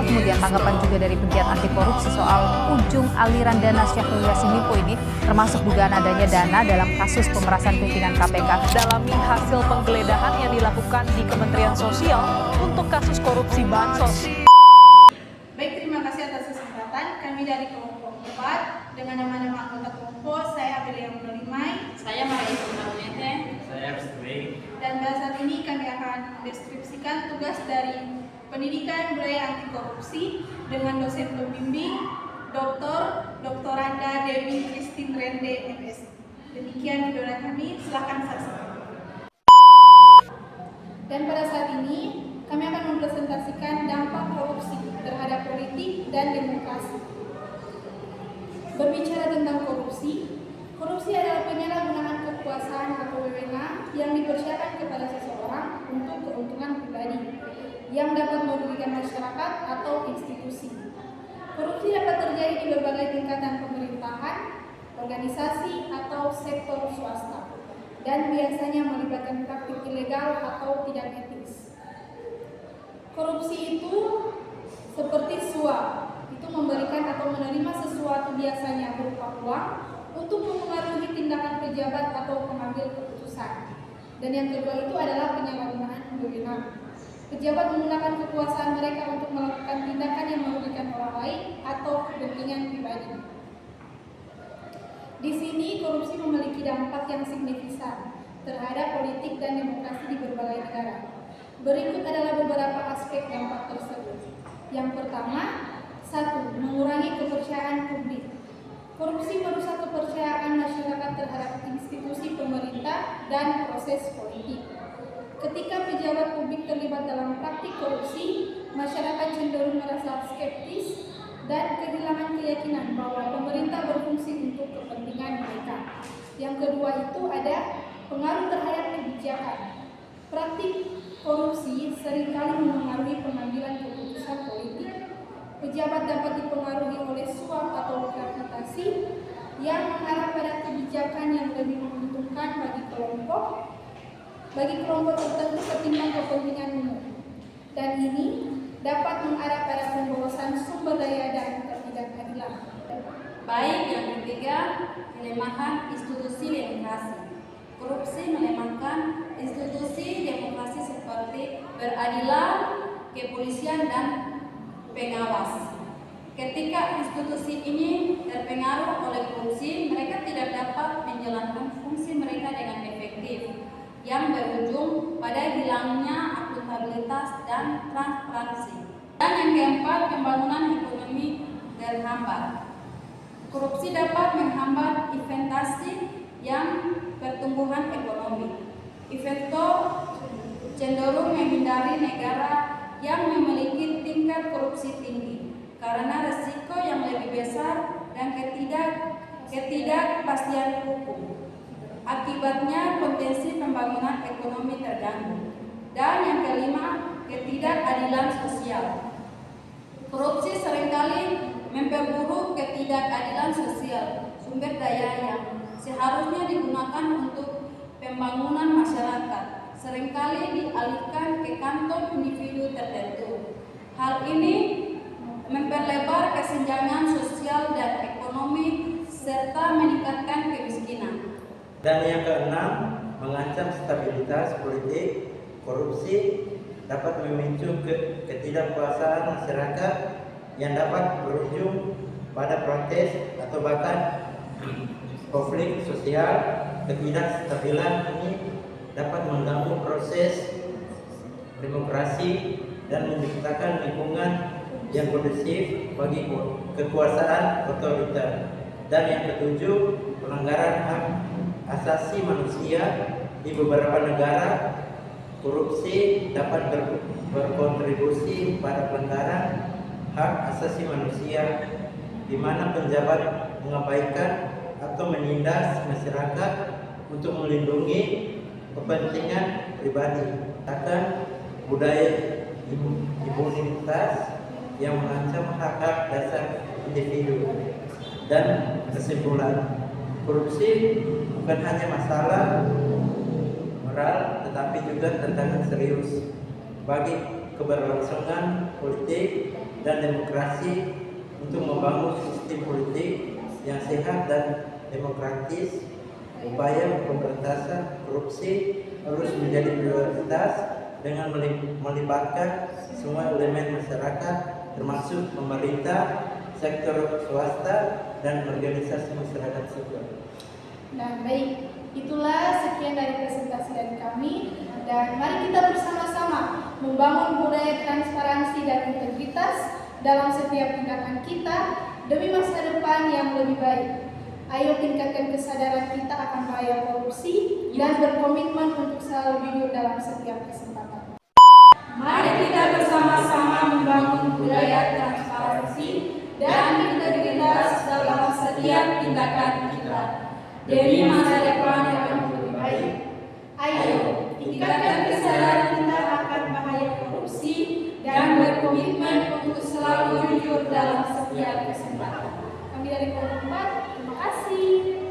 kemudian tanggapan juga dari pegiat anti korupsi soal ujung aliran dana Syahrul Yassin Limpo ini, termasuk dugaan adanya dana dalam kasus pemerasan pimpinan KPK. Dalami hasil penggeledahan yang dilakukan di Kementerian Sosial untuk kasus korupsi bansos. Baik, terima kasih atas kesempatan. Kami dari kelompok 4 dengan nama-nama anggota kelompok, saya Abelia Munolimai, saya Maria Sunarunete, saya Restui. Dan pada saat ini kami akan mendeskripsikan tugas dari pendidikan budaya anti korupsi dengan dosen pembimbing Dr. Anda Dewi Christine Rende MS. Demikian video dari kami, silakan saksikan. Dan pada saat ini kami akan mempresentasikan dampak korupsi terhadap politik dan demokrasi. Berbicara tentang korupsi, korupsi adalah penyalahgunaan kekuasaan atau wewenang yang dipersiapkan kepada seseorang untuk keuntungan pribadi yang dapat merugikan masyarakat atau institusi. Korupsi dapat terjadi di berbagai tingkatan pemerintahan, organisasi, atau sektor swasta, dan biasanya melibatkan praktik ilegal atau tidak etis. Korupsi itu seperti suap, itu memberikan atau menerima sesuatu biasanya berupa uang untuk mempengaruhi tindakan pejabat atau pengambil keputusan. Dan yang kedua itu adalah penyalahgunaan wewenang. Pejabat menggunakan kekuasaan mereka untuk melakukan tindakan yang merugikan orang lain atau kepentingan pribadi. Di sini korupsi memiliki dampak yang signifikan terhadap politik dan demokrasi di berbagai negara. Berikut adalah beberapa aspek dampak tersebut. Yang pertama, 1. Mengurangi kepercayaan publik. Korupsi merusak kepercayaan masyarakat terhadap institusi pemerintah dan proses politik. Ketika pejabat publik terlibat dalam praktik korupsi, masyarakat cenderung merasa skeptis dan kehilangan keyakinan bahwa pemerintah berfungsi untuk kepentingan mereka. Yang kedua itu ada pengaruh terhadap kebijakan. Praktik korupsi seringkali mempengaruhi pengambilan keputusan politik. Pejabat dapat dipengaruhi oleh suap atau gravitasi yang mengarah pada kebijakan yang lebih menguntungkan bagi kelompok tertentu ketimbang kepentingan umum. Dan ini dapat mengarah pada pemborosan sumber daya dan ketidakadilan. baik yang ketiga, melemahkan institusi demokrasi. Korupsi melemahkan institusi demokrasi seperti peradilan, kepolisian, dan pengawas. Ketika institusi ini terpengaruh oleh korupsi, mereka tidak dapat menjalankan fungsi mereka dengan efektif, yang berujung pada hilangnya akuntabilitas dan transparansi. Dan yang keempat, pembangunan ekonomi terhambat. Korupsi dapat menghambat investasi yang pertumbuhan ekonomi. Investor cenderung menghindari negara yang memiliki tingkat korupsi tinggi karena risiko yang lebih besar dan ketidakpastian hukum. Akibatnya potensi pembangunan ekonomi terganggu. Dan yang kelima, ketidakadilan sosial. Korupsi seringkali memperburuk ketidakadilan sosial. Sumber daya yang seharusnya digunakan untuk pembangunan masyarakat seringkali dialihkan ke kantong individu tertentu. Hal ini memperlebar kesenjangan sosial dan ekonomi serta meningkatkan kemiskinan. Dan yang keenam, mengancam stabilitas politik. Korupsi dapat memicu ketidakpuasan masyarakat yang dapat berujung pada protes atau bahkan konflik sosial. Ketidakstabilan ini dapat mengganggu proses demokrasi dan menciptakan lingkungan yang kondusif bagi kekuasaan otoriter. Dan yang ketujuh, pelanggaran hak asasi manusia di beberapa negara. Korupsi dapat berkontribusi pada pelanggaran hak asasi manusia, di mana pejabat mengabaikan atau menindas masyarakat untuk melindungi kepentingan pribadi. Bahkan budaya impunitas yang mengancam hak-hak dasar individu. Dan kesimpulan, korupsi bukan hanya masalah moral, tetapi juga tantangan serius bagi keberlangsungan politik dan demokrasi untuk membangun sistem politik yang sehat dan demokratis. Upaya pemberantasan korupsi harus menjadi prioritas dengan melibatkan semua elemen masyarakat, termasuk pemerintah, sektor swasta, dan organisasi masyarakat sipil. Nah, baik, itulah sekian dari presentasi dari kami, dan mari kita bersama-sama membangun budaya transparansi dan integritas dalam setiap tindakan kita demi masa depan yang lebih baik. Ayo tingkatkan kesadaran kita akan bahaya korupsi dan berkomitmen untuk selalu jujur dalam setiap kesempatan. Mari kita bersama-sama membangun budaya transparansi dan integritas dalam setiap tindakan kita demi masa depan yang lebih baik. Ayo tingkatkan kesadaran kita akan bahaya korupsi dan berkomitmen untuk selalu jujur dalam setiap kesempatan. Kami dari Kompas 4, terima kasih.